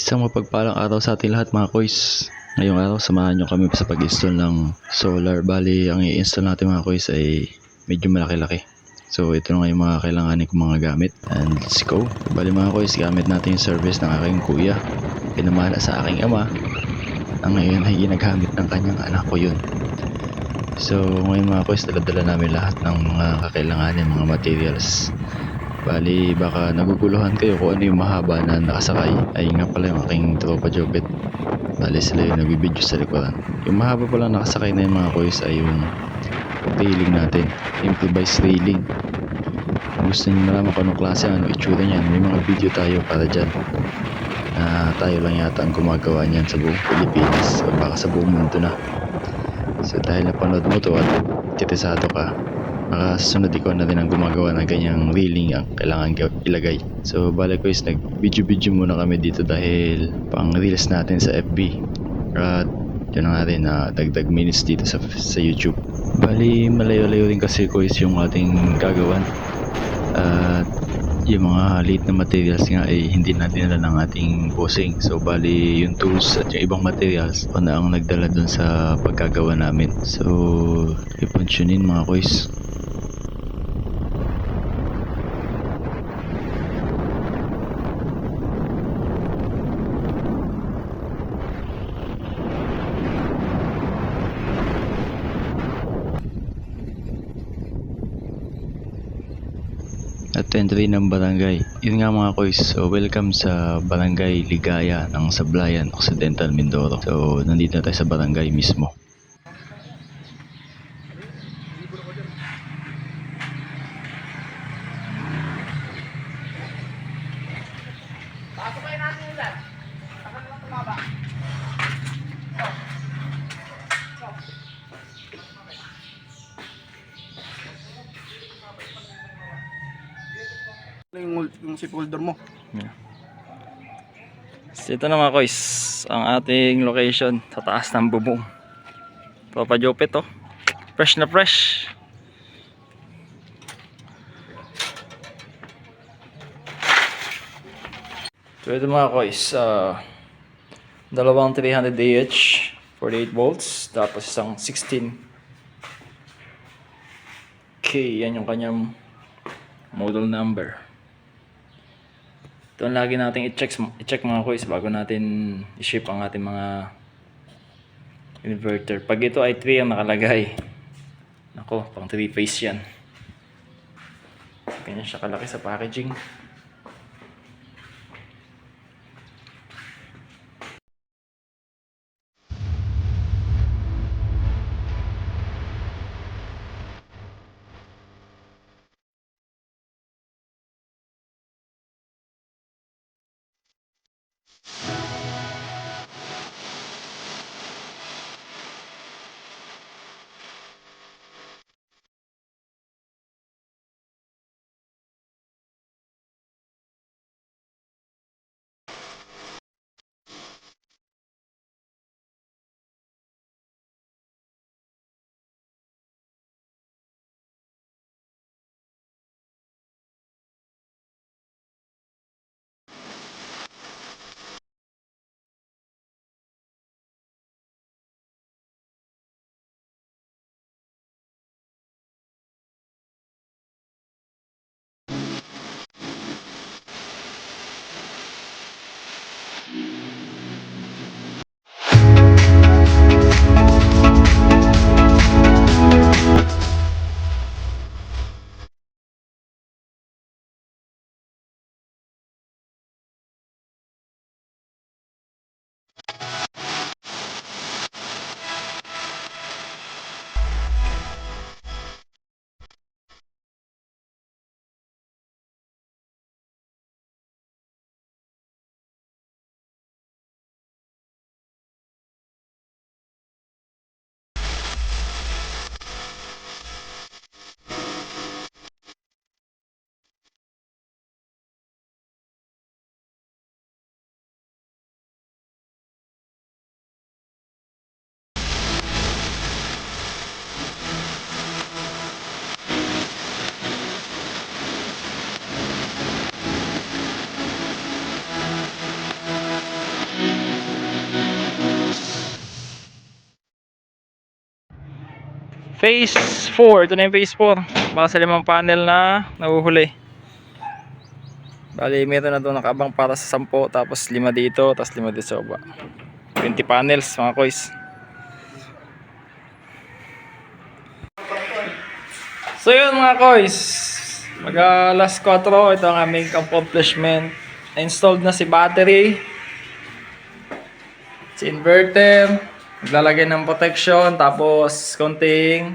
Isang mapagpalang araw sa ating lahat mga koys. Ngayong araw samahan nyo kami sa pag-install ng solar. Bali ang i-install natin mga koys ay medyo malaki-laki. So ito na nga yung mga kailanganin kong mga gamit. And let's go. Bali mga koys, gamit natin yung service ng aking kuya. Pinamana sa aking ama. Ang ngayon ay ginagamit ng kanyang anak ko yun. So ngayon mga koys, dala-dala namin lahat ng mga kakailanganin, mga materials. Bali, baka naguguluhan kayo kung ano yung mahaba na nakasakay. Ay nga pala yung aking tropa Jopet. Bali sila yung nagbibideo sa likuran. Yung mahaba pala nakasakay na yung mga koys ay yung railing natin. Improvised railing. Kung gusto nyo malaman kung anong klase, ano itsura niyan, may mga video tayo para dyan. Tayo lang yata ang gumagawa niyan sa buong Pilipinas. O baka sa buong mundo na. So dahil napanood mo to at kitisado ka, baka susunod ikaw na rin ang gumagawa ng ganyang railing ang kailangan ilagay. So balik ko is nag-video muna kami dito dahil pang reels natin sa FB. At yun nga rin dagdag minutes dito sa YouTube. Bali malayo-layo rin kasi ko is yung ating gagawan. At yung mga late na materials nga ay hindi na dinala ng ating bossing. So bali yung tools at yung ibang materials na ang nagdala dun sa pagkagawa namin. So ipunsyonin mga koys. At entry ng barangay. Yun nga mga koys, so welcome sa Barangay Ligaya ng Sablayan, Occidental, Mindoro. So nandito na tayo sa barangay mismo. Pasukin natin yung dad. Saka naman tumaba. Yung zip holder mo. Yeah. So, ito na mga koys, ang ating location sa taas ng bubong. Papa Jopet to. Fresh na fresh. So ito mga koys, dalawang 300 AH 48 volts, tapos isang 16K, yan yung kanyang model number. Ito ang lagi natin i-check mga koys bago natin i-ship ang ating mga inverter. Pag ito ay 3 ang nakalagay, nako, pang 3 phase yan. Ganyan siya kalaki sa packaging. Phase 4. Ito na yung phase 4. Baka sa 5 panel na nahuhuli. Bali, meron na doon nakaabang para sa 10. Tapos 5 dito. Tapos 5 dito sa baba. 20 panels mga kois. So yun mga kois. Mag alas 4. Ito ang aming accomplishment. Installed na si battery. Si inverter. Maglalagay ng protection. Tapos konting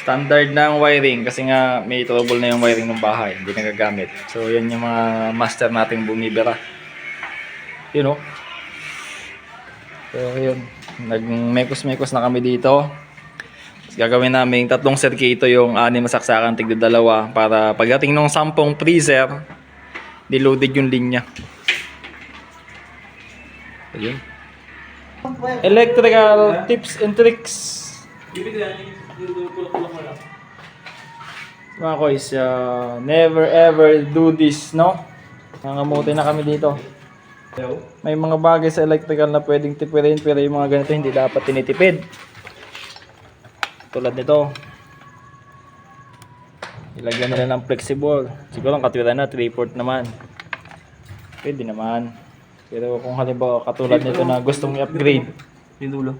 standard ng wiring. Kasi nga may trouble na yung wiring ng bahay. Hindi nagagamit. So yan yung mga master nating bumibira. You know. So yun. Nag-mekos-mekos na kami dito. Gagawin namin 3 circuito yung 6 masaksakan tigda 2 para pagdating ng 10 freezer diloaded yung linya. Ayun. Electrical tips and tricks. Mga kois, never ever do this, no? Nangamuti na kami dito. May mga bagay sa electrical na pwedeng tipirin pero yung mga ganito hindi dapat tinitipid. Tulad nito. Ilagyan nila ng flexible. Siguro ang katwiran na 3/4 naman. Pwede naman. Pero kung halimbawa katulad nito na gustong i-upgrade, Yung dulo.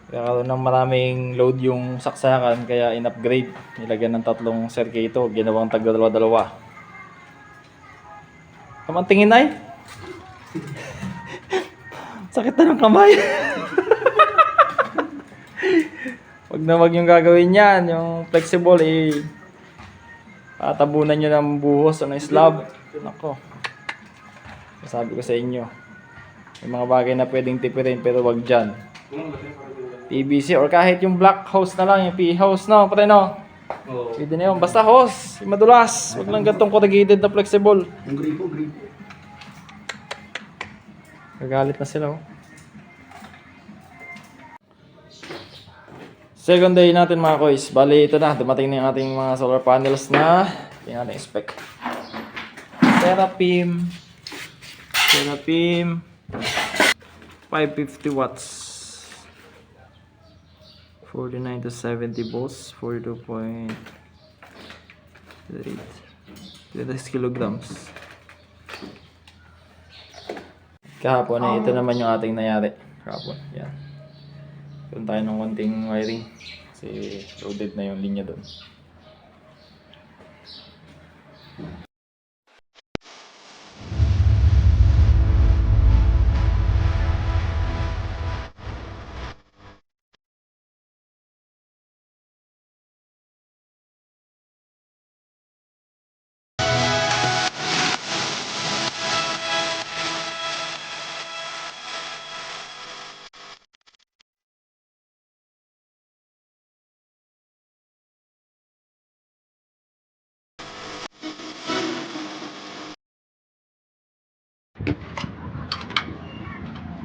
kaya ng maraming load yung saksakan kaya in-upgrade. Nilagyan ng 3 circuito, ginawang tagdalawa-dalawa. Kamang tingin ay? Sakit na ng kamay. Wag yung gagawin yan. Yung flexible patabunan nyo ng buhos o ng slab. Nako. Sabi ko sa inyo. May mga bagay na pwedeng tipirin pero wag dyan. PVC or kahit yung black hose na lang. Yung P-hose no. Pare no. Pwede na yun. Basta hose. Yung madulas. Wag lang gantong corrugated na flexible. Yung gripo. Gagalit na sila oh. Second day natin mga kois. Bali ito na. Dumating na yung ating mga solar panels na. Tingnan natin yung spec. Terapim 550 watts. 49 to 70 volts. 42.8 26 kilograms. Kahapon ito naman yung ating nangyari. Kahapon. Yan. Doon tayo ng konting wiring kasi loaded na yung linya doon.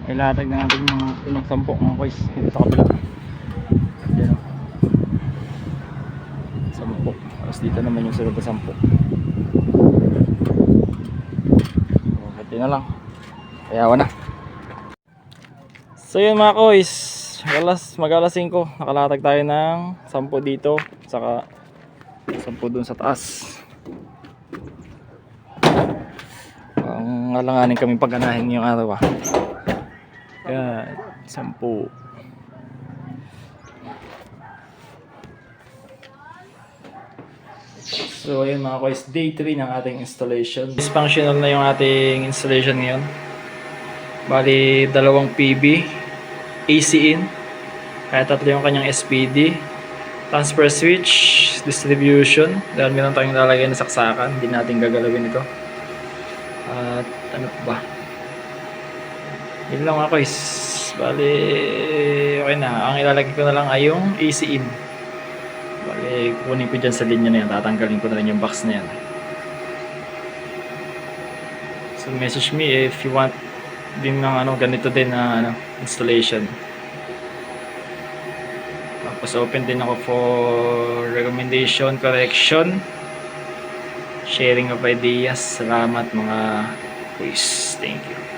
Ilatag na natin mga unang 10 mga boys dito sa kabila. Diyan o. 10. Tapos dito naman yung sunod na 10. Hati na lang. Kayawan na. So yun mga boys. Mag-alas 5. Nakalatag tayo ng 10 dito. Saka 10 dun sa taas. Ang alanganin kami pag-anahin ngayong araw ah. Yan, 10. So ayun mga kois, day 3 ng ating installation. Dysfunctional na yung ating installation ngayon. Bali, 2 PB, AC in, kaya 3 yung kanyang SPD, transfer switch, distribution, dahil meron tayong lalagay na saksakan, hindi natin gagalawin ito. At ano ba? Yun lang ako is bali okay na. Ang ilalagay ko na lang ay yung AC in. Bali kukunin ko dyan sa linya na yan. Tatanggalin ko na rin yung box na yan. So message me if you want din ng ganito din na installation. Tapos open din ako for recommendation, correction, sharing of ideas. Salamat mga boys. Thank you.